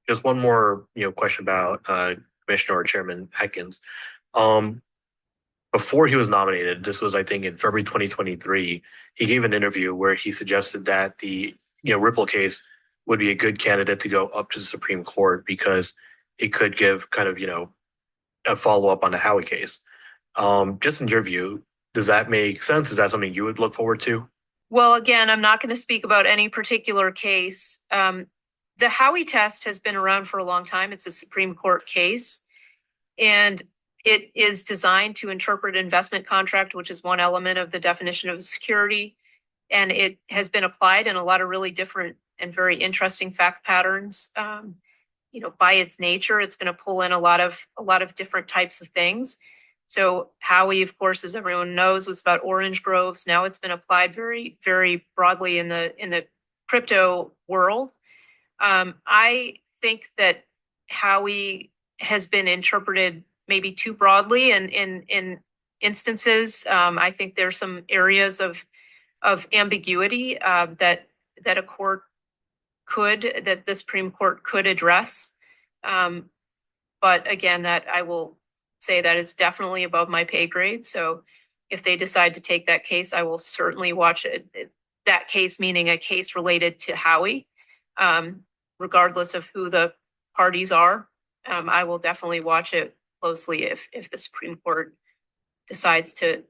Just one more, question about Commissioner or Chairman Atkins. Um, Before he was nominated, this was, I think, in February 2023, he gave an interview where he suggested that the, Ripple case would be a good candidate to go up to the Supreme Court because it could give kind of, a follow-up on the Howey case. Just in your view, does that make sense? Is that something you would look forward to? Well, again, I'm not going to speak about any particular case. The Howey test has been around for a long time. It's a Supreme Court case, and it is designed to interpret investment contract, which is one element of the definition of security. And it has been applied in a lot of really different and very interesting fact patterns. By its nature, it's going to pull in a lot of different types of things. So Howey, of course, as everyone knows, was about orange groves. Now it's been applied very, very broadly in the crypto world. I think that Howey has been interpreted maybe too broadly in instances. I think there's some areas of ambiguity that a court that the Supreme Court could address. But again, that I will say that is definitely above my pay grade. So if they decide to take that case, I will certainly watch it. That case, meaning a case related to Howey, regardless of who the parties are. I will definitely watch it closely if the Supreme Court decides to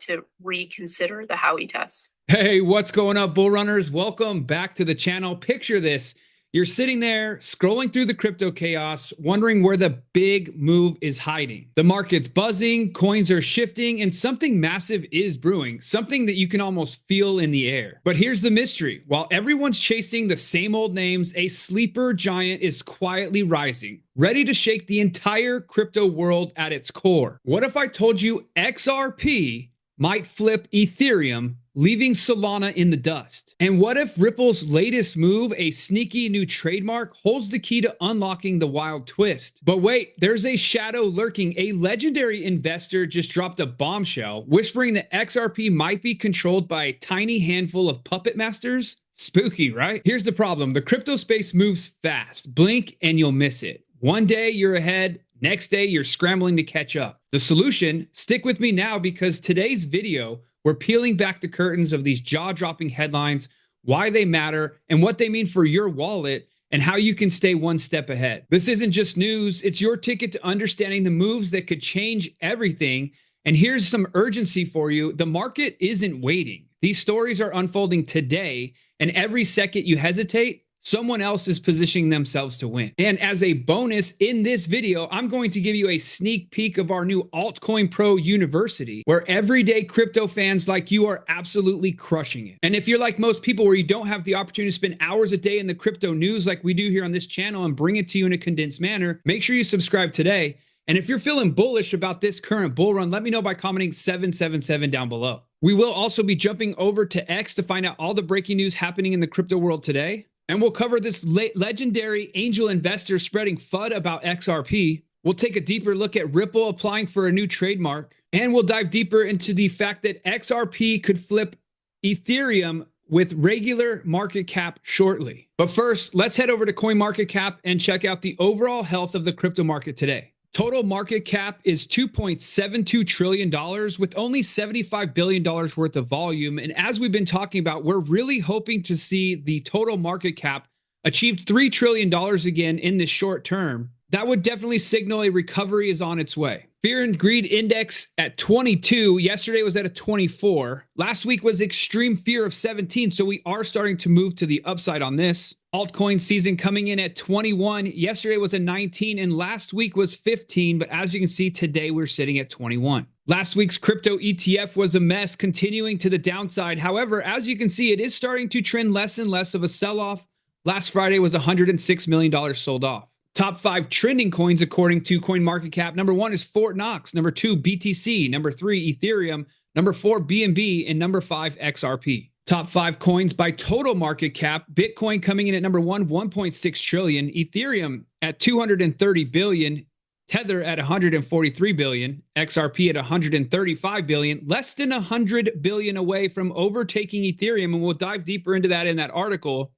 reconsider the Howey test. Hey, what's going up, bull runners? Welcome back to the channel. Picture this. You're sitting there scrolling through the crypto chaos, wondering where the big move is hiding. The market's buzzing, coins are shifting, and something massive is brewing, something that you can almost feel in the air. But here's the mystery. While everyone's chasing the same old names, a sleeper giant is quietly rising, ready to shake the entire crypto world at its core. What if I told you XRP might flip Ethereum, leaving Solana in the dust? And what if Ripple's latest move, a sneaky new trademark, holds the key to unlocking the wild twist? But wait, there's a shadow lurking. A legendary investor just dropped a bombshell, whispering that XRP might be controlled by a tiny handful of puppet masters. Spooky, right? Here's the problem. The crypto space moves fast. Blink and you'll miss it. One day you're ahead, next day you're scrambling to catch up. The solution? Stick with me now, because today's video, we're peeling back the curtains of these jaw-dropping headlines, why they matter, and what they mean for your wallet, and how you can stay one step ahead. This isn't just news, it's your ticket to understanding the moves that could change everything. And here's some urgency for you. The market isn't waiting. These stories are unfolding today, and every second you hesitate, someone else is positioning themselves to win. And as a bonus in this video, I'm going to give you a sneak peek of our new Altcoin Pro University, where everyday crypto fans like you are absolutely crushing it. And if you're like most people, where you don't have the opportunity to spend hours a day in the crypto news like we do here on this channel and bring it to you in a condensed manner, make sure you subscribe today. And if you're feeling bullish about this current bull run, let me know by commenting 777 down below. We will also be jumping over to X to find out all the breaking news happening in the crypto world today. And we'll cover this legendary angel investor spreading FUD about XRP. We'll take a deeper look at Ripple applying for a new trademark. And we'll dive deeper into the fact that XRP could flip Ethereum with regular market cap shortly. But first, let's head over to CoinMarketCap and check out the overall health of the crypto market today. Total market cap is $2.72 trillion with only $75 billion worth of volume. And as we've been talking about, we're really hoping to see the total market cap achieve $3 trillion again in the short term. That would definitely signal a recovery is on its way. Fear and greed index at 22. Yesterday was at a 24. Last week was extreme fear of 17. So we are starting to move to the upside on this. Altcoin season coming in at 21. Yesterday was a 19 and last week was 15. But as you can see, today we're sitting at 21. Last week's crypto ETF was a mess, continuing to the downside. However, as you can see, it is starting to trend less and less of a sell-off. Last Friday was $106 million sold off. Top 5 trending coins according to CoinMarketCap. Number 1 is Fort Knox. Number 2, BTC. Number 3, Ethereum. Number 4, BNB. And number 5, XRP. Top 5 coins by total market cap. Bitcoin coming in at number 1, 1.6 trillion. Ethereum at 230 billion. Tether at 143 billion. XRP at 135 billion. Less than 100 billion away from overtaking Ethereum. And we'll dive deeper into that in that article.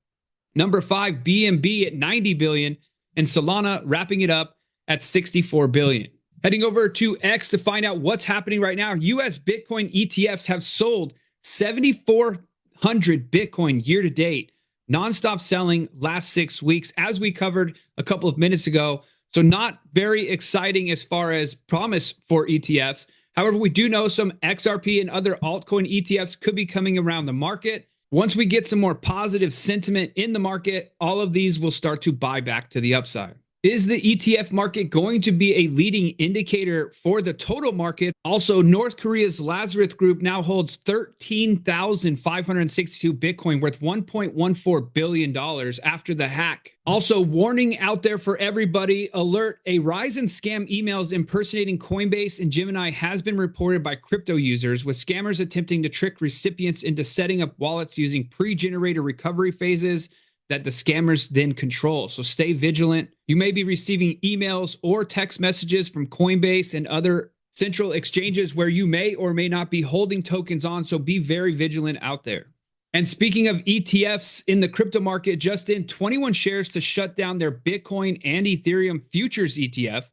Number 5, BNB at 90 billion. and Solana wrapping it up at 64 billion. Heading over to X to find out what's happening right now. US Bitcoin ETFs have sold 7,400 Bitcoin year to date. Nonstop selling last 6 weeks, as we covered a couple of minutes ago. So not very exciting as far as promise for ETFs. However, we do know some XRP and other altcoin ETFs could be coming around the market. Once we get some more positive sentiment in the market, all of these will start to buy back to the upside. Is the ETF market going to be a leading indicator for the total market? Also, North Korea's Lazarus Group now holds 13,562 Bitcoin worth $1.14 billion after the hack. Also, warning out there for everybody, alert, a rise in scam emails impersonating Coinbase and Gemini has been reported by crypto users, with scammers attempting to trick recipients into setting up wallets using pre-generated recovery phases that the scammers then control. So stay vigilant. You may be receiving emails or text messages from Coinbase and other central exchanges where you may or may not be holding tokens on. So be very vigilant out there. And speaking of ETFs in the crypto market, just in 21 shares to shut down their Bitcoin and Ethereum futures ETF.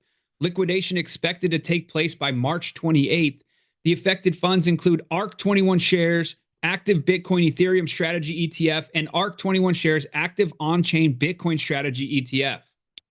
Liquidation expected to take place by March 28th. The affected funds include ARK 21 shares, Active Bitcoin Ethereum Strategy ETF, and ARK 21 shares Active On-Chain Bitcoin Strategy ETF.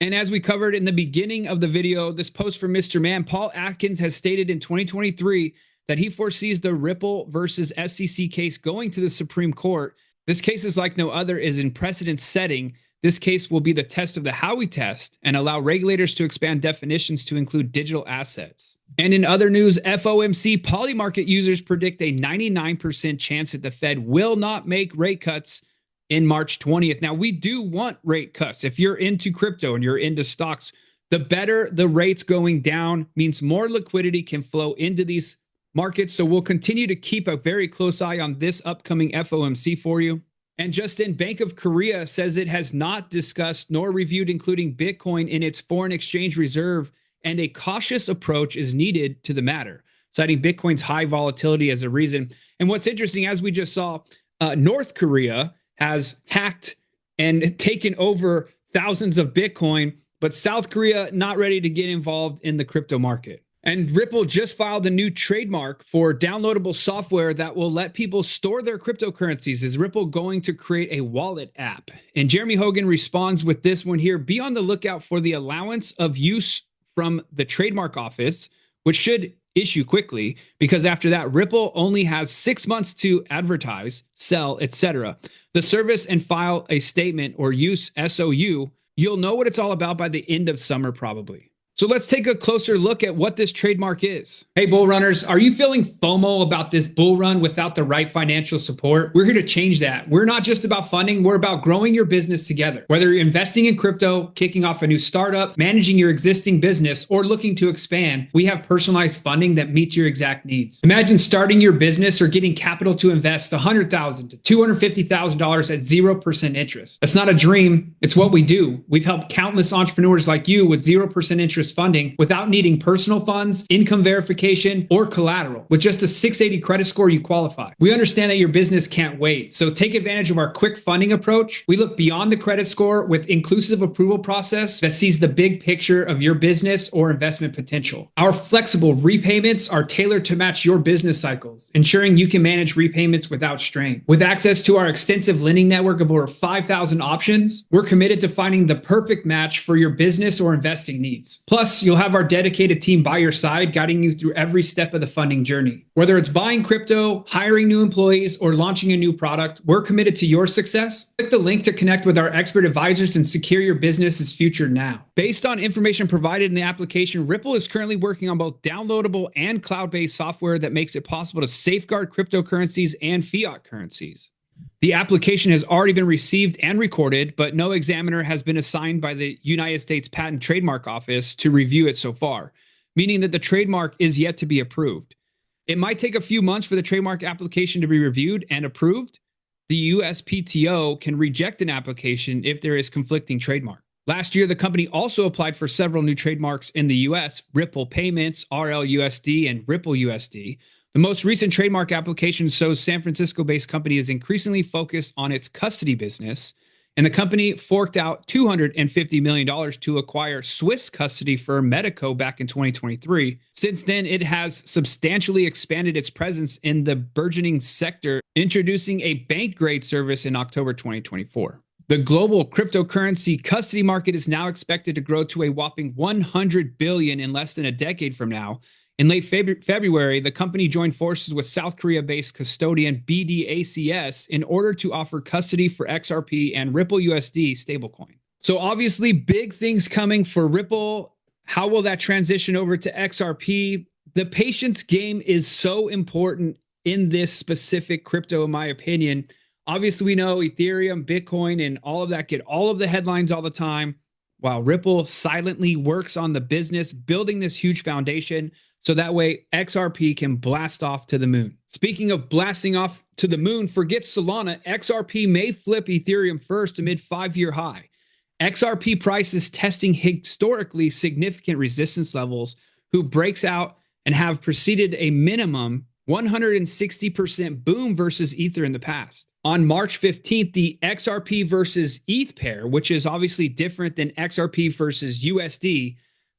And as we covered in the beginning of the video, this post from Mr. Man, Paul Atkins has stated in 2023 that he foresees the Ripple versus SEC case going to the Supreme Court. This case is like no other, is in precedent setting. This case will be the test of the Howey test and allow regulators to expand definitions to include digital assets. And in other news, FOMC Polymarket users predict a 99% chance that the Fed will not make rate cuts in March 20th. Now, we do want rate cuts. If you're into crypto and you're into stocks, the better the rates going down means more liquidity can flow into these markets. So we'll continue to keep a very close eye on this upcoming FOMC for you. And just in, Bank of Korea says it has not discussed nor reviewed including Bitcoin in its foreign exchange reserve, and a cautious approach is needed to the matter, citing Bitcoin's high volatility as a reason. And what's interesting, as we just saw, North Korea has hacked and taken over thousands of Bitcoin, but South Korea not ready to get involved in the crypto market. And Ripple just filed a new trademark for downloadable software that will let people store their cryptocurrencies. Is Ripple going to create a wallet app? And Jeremy Hogan responds with this one here: be on the lookout for the allowance of use from the trademark office, which should issue quickly, because after that, Ripple only has 6 months to advertise, sell, etc. The service and file a statement or use SOU. You'll know what it's all about by the end of summer, probably. So let's take a closer look at what this trademark is. Hey, bull runners, are you feeling FOMO about this bull run without the right financial support? We're here to change that. We're not just about funding, we're about growing your business together. Whether you're investing in crypto, kicking off a new startup, managing your existing business, or looking to expand, we have personalized funding that meets your exact needs. Imagine starting your business or getting capital to invest $100,000 to $250,000 at 0% interest. That's not a dream, it's what we do. We've helped countless entrepreneurs like you with 0% interest funding without needing personal funds, income verification, or collateral. With just a 680 credit score, you qualify. We understand that your business can't wait, so take advantage of our quick funding approach. We look beyond the credit score with inclusive approval process that sees the big picture of your business or investment potential. Our flexible repayments are tailored to match your business cycles, ensuring you can manage repayments without strain. With access to our extensive lending network of over 5,000 options, we're committed to finding the perfect match for your business or investing needs. Plus, you'll have our dedicated team by your side, guiding you through every step of the funding journey. Whether it's buying crypto, hiring new employees, or launching a new product, we're committed to your success. Click the link to connect with our expert advisors and secure your business's future now. Based on information provided in the application, Ripple is currently working on both downloadable and cloud-based software that makes it possible to safeguard cryptocurrencies and fiat currencies. The application has already been received and recorded, but no examiner has been assigned by the United States Patent and Trademark Office to review it so far, meaning that the trademark is yet to be approved. It might take a few months for the trademark application to be reviewed and approved. The USPTO can reject an application if there is conflicting trademark. Last year, the company also applied for several new trademarks in the US: Ripple Payments, RLUSD, and Ripple USD. The most recent trademark application shows San Francisco-based company is increasingly focused on its custody business And the company forked out $250 million to acquire Swiss custody firm Medico back in 2023. Since then, it has substantially expanded its presence in the burgeoning sector, introducing a bank-grade service in October 2024. The global cryptocurrency custody market is now expected to grow to a whopping $100 billion in less than a decade from now. In late February, the company joined forces with South Korea-based custodian BDACS in order to offer custody for XRP and Ripple USD stablecoin. So obviously, big things coming for Ripple. How will that transition over to XRP? The patience game is so important in this specific crypto, in my opinion. Obviously, we know Ethereum, Bitcoin, and all of that get all of the headlines all the time, while Ripple silently works on the business, building this huge foundation so that way XRP can blast off to the moon. Speaking of blasting off to the moon, forget Solana. XRP may flip Ethereum first amid 5-year high. XRP price is testing historically significant resistance levels, who breaks out and have preceded a minimum 160% boom versus Ether in the past. On March 15th, the XRP versus ETH pair, which is obviously different than XRP versus USD,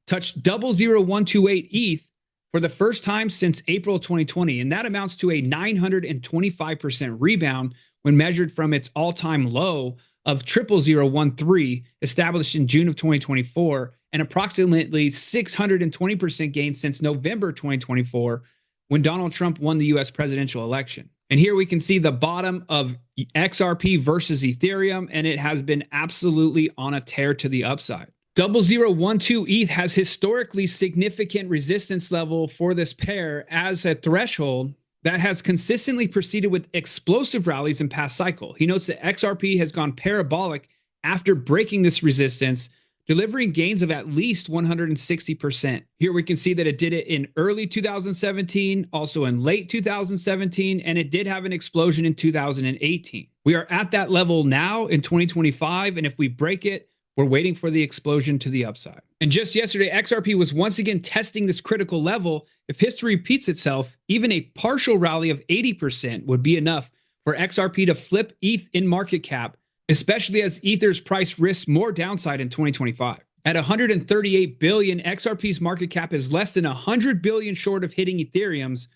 touched 0.00128 ETH for the first time since April 2020, and that amounts to a 925% rebound when measured from its all-time low of 0.0013 established in June of 2024, and approximately 620% gain since November 2024 when Donald Trump won the US presidential election. And here we can see the bottom of XRP versus Ethereum, and it has been absolutely on a tear to the upside. 0.0012 ETH has historically significant resistance level for this pair as a threshold that has consistently proceeded with explosive rallies in past cycle. He notes that XRP has gone parabolic after breaking this resistance, delivering gains of at least 160%. Here we can see that it did it in early 2017, also in late 2017, and it did have an explosion in 2018. We are at that level now in 2025, and if we break it, we're waiting for the explosion to the upside. And just yesterday, XRP was once again testing this critical level. If history repeats itself, even a partial rally of 80% would be enough for XRP to flip ETH in market cap, especially as Ether's price risks more downside in 2025. At 138 billion, XRP's market cap is less than 100 billion short of hitting Ethereum's.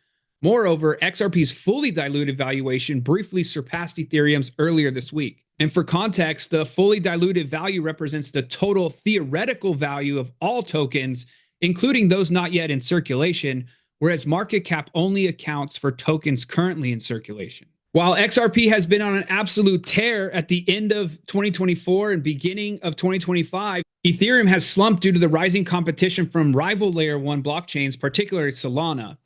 Moreover, XRP's fully diluted valuation briefly surpassed Ethereum's earlier this week. And for context, the fully diluted value represents the total theoretical value of all tokens, including those not yet in circulation, whereas market cap only accounts for tokens currently in circulation. While XRP has been on an absolute tear at the end of 2024 and beginning of 2025, Ethereum has slumped due to the rising competition from rival layer 1 blockchains, particularly Solana.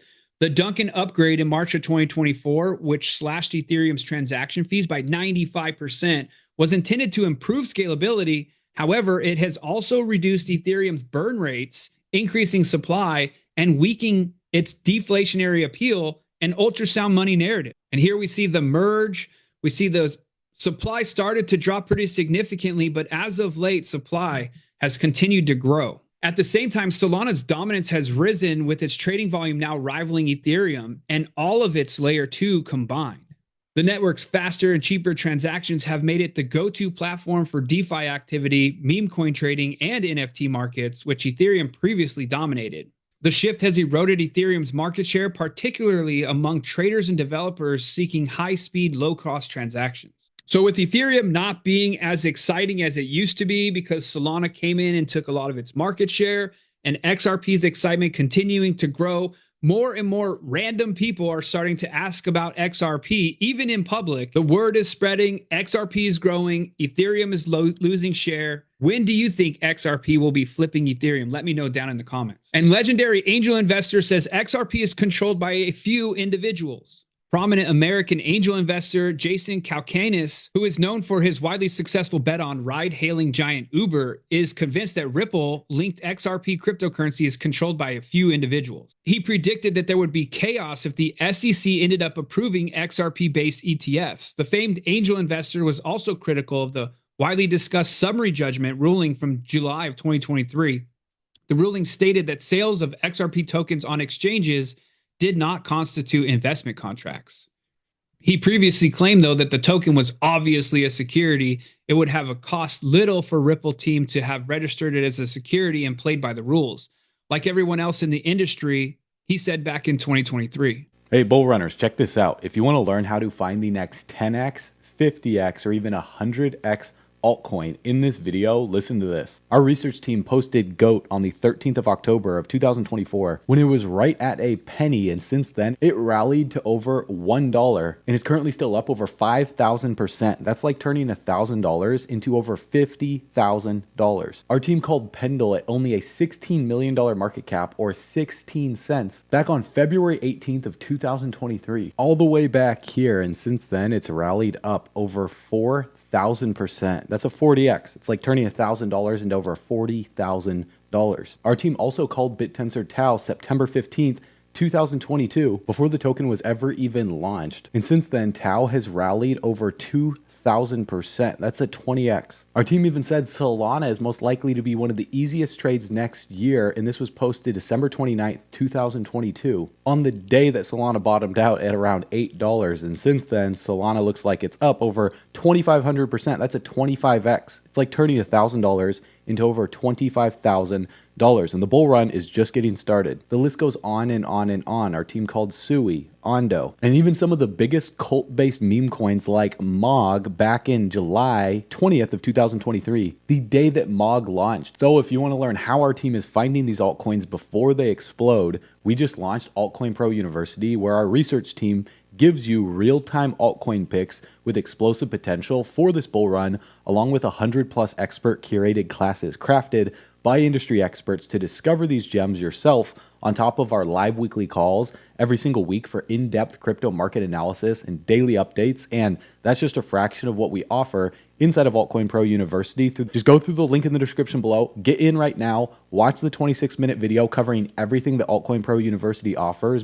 The Duncan upgrade in March of 2024, which slashed Ethereum's transaction fees by 95%, was intended to improve scalability. However, it has also reduced Ethereum's burn rates, increasing supply, and weakening its deflationary appeal and ultrasound money narrative. And here we see the merge. We see those supply started to drop pretty significantly, but as of late, supply has continued to grow. At the same time, Solana's dominance has risen, with its trading volume now rivaling Ethereum and all of its layer 2 combined. The network's faster and cheaper transactions have made it the go-to platform for DeFi activity, meme coin trading, and NFT markets, which Ethereum previously dominated. The shift has eroded Ethereum's market share, particularly among traders and developers seeking high-speed, low-cost transactions. So with Ethereum not being as exciting as it used to be because Solana came in and took a lot of its market share, and XRP's excitement continuing to grow, more and more random people are starting to ask about XRP, even in public. The word is spreading, XRP is growing, Ethereum is losing share. When do you think XRP will be flipping Ethereum? Let me know down in the comments. And legendary angel investor says XRP is controlled by a few individuals. Prominent American angel investor Jason Calacanis, who is known for his widely successful bet on ride-hailing giant Uber, is convinced that Ripple-linked XRP cryptocurrency is controlled by a few individuals. He predicted that there would be chaos if the SEC ended up approving XRP-based ETFs. The famed angel investor was also critical of the widely discussed summary judgment ruling from July of 2023. The ruling stated that sales of XRP tokens on exchanges did not constitute investment contracts. He previously claimed, though, that the token was obviously a security. It would have a cost little for Ripple team to have registered it as a security and played by the rules. Like everyone else in the industry, he said back in 2023. Hey, bull runners, check this out. If you want to learn how to find the next 10x, 50x, or even 100x altcoin in this video, listen to this. Our research team posted GOAT on the 13th of October of 2024 when it was right at a penny, and since then it rallied to over $1 and is currently still up over 5,000%. That's like turning $1,000 into over $50,000. Our team called Pendle at only a $16 million market cap, or 16 cents, back on February 18th of 2023, all the way back here, and since then it's rallied up over 4,000%. That's a 40x. It's like turning $1,000 into over $40,000. Our team also called BitTensor Tau September 15th, 2022, before the token was ever even launched. And since then, Tau has rallied over 2,000%. That's a 20x. Our team even said Solana is most likely to be one of the easiest trades next year, and this was posted December 29th, 2022, on the day that Solana bottomed out at around $8. And since then, Solana looks like it's up over 2,500%. That's a 25x. It's like turning $1,000 into over $25,000. And the bull run is just getting started. The list goes on and on and on. Our team called Sui, Ondo, and even some of the biggest cult-based meme coins like MOG back in July 20th of 2023, the day that MOG launched. So if you want to learn how our team is finding these altcoins before they explode, we just launched Altcoin Pro University, where our research team gives you real-time altcoin picks with explosive potential for this bull run, along with 100+ expert curated classes crafted by industry experts to discover these gems yourself, on top of our live weekly calls every single week for in-depth crypto market analysis and daily updates. And that's just a fraction of what we offer inside of Altcoin Pro University. Just go through the link in the description below, get in right now, watch the 26-minute video covering everything that Altcoin Pro University offers